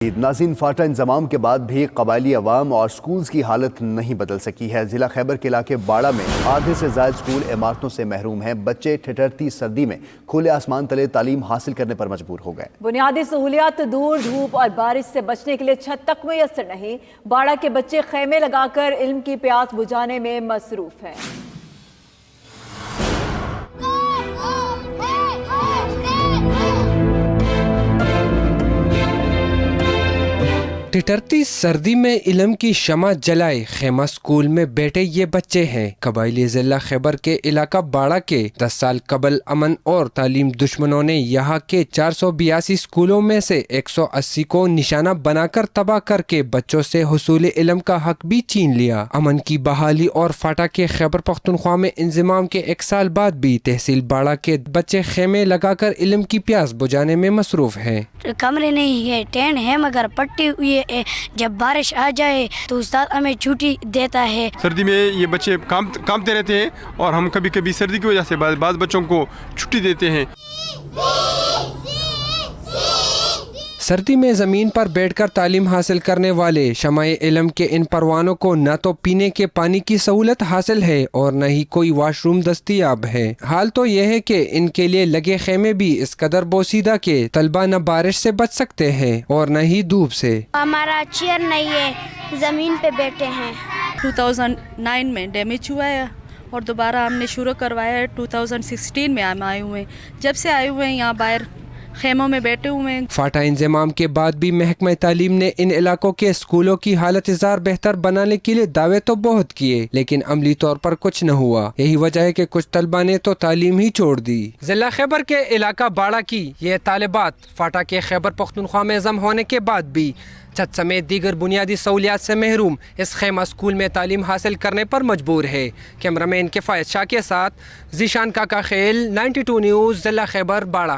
ناظرین، فاٹا انضمام کے بعد بھی قبائلی عوام اور سکولز کی حالت نہیں بدل سکی ہے۔ ضلع خیبر کے علاقے باڑہ میں آدھے سے زائد سکول عمارتوں سے محروم ہیں۔ بچے ٹھٹھرتی سردی میں کھلے آسمان تلے تعلیم حاصل کرنے پر مجبور ہو گئے۔ بنیادی سہولیات دور دھوپ اور بارش سے بچنے کے لیے چھت تک میسر نہیں۔ باڑہ کے بچے خیمے لگا کر علم کی پیاس بجھانے میں مصروف ہیں۔ ٹھٹھرتی سردی میں علم کی شمع جلائے خیمہ سکول میں بیٹھے یہ بچے ہیں۔ قبائلی ضلع خیبر کے علاقہ باڑہ کے 10 سال قبل امن اور تعلیم دشمنوں نے یہاں کے 482 سکولوں میں سے 180 کو نشانہ بنا کر تباہ کر کے بچوں سے حصول علم کا حق بھی چھین لیا۔ امن کی بحالی اور فاٹا کے خیبر پختونخوا میں انضمام کے 1 سال بعد بھی تحصیل باڑہ کے بچے خیمے لگا کر علم کی پیاس بجھانے میں مصروف ہیں۔ کمرے نہیں ہے، ٹین ہے مگر پٹی ہوئی ہے۔ جب بارش آ جائے تو استاد ہمیں چھٹی دیتا ہے۔ سردی میں یہ بچے کامتے رہتے ہیں اور ہم کبھی کبھی سردی کی وجہ سے بعض بچوں کو چھٹی دیتے ہیں۔ سردی میں زمین پر بیٹھ کر تعلیم حاصل کرنے والے شمع علم کے ان پروانوں کو نہ تو پینے کے پانی کی سہولت حاصل ہے اور نہ ہی کوئی واش روم دستیاب ہے۔ حال تو یہ ہے کہ ان کے لیے لگے خیمے بھی اس قدر بوسیدہ کہ طلبہ نہ بارش سے بچ سکتے ہیں اور نہ ہی دھوپ سے۔ ہمارا چیئر نہیں ہے، زمین پہ بیٹھے ہیں۔ 2009 میں ڈیمیج ہوا ہے اور دوبارہ ہم نے شروع کروایا ہے 2016 میں ہم آئے ہوئے ہیں۔ جب سے آئے ہوئے ہیں یہاں باہر خیموں میں بیٹھے ہوئے ہیں۔ فاٹا انضمام کے بعد بھی محکمہ تعلیم نے ان علاقوں کے اسکولوں کی حالت بہتر بنانے کے لیے دعوے تو بہت کیے لیکن عملی طور پر کچھ نہ ہوا۔ یہی وجہ ہے کہ کچھ طلبہ نے تو تعلیم ہی چھوڑ دی۔ ضلع خیبر کے علاقہ باڑہ کی یہ طالبات فاٹا کے خیبر پختونخوا میں ضم ہونے کے بعد بھی چھت سمیت دیگر بنیادی سہولیات سے محروم اس خیمہ اسکول میں تعلیم حاصل کرنے پر مجبور ہے۔ کیمرہ مین کفایت شاہ کے ساتھ ذیشان کاکا خیل، 92 نیوز، ضلع خیبر باڑہ۔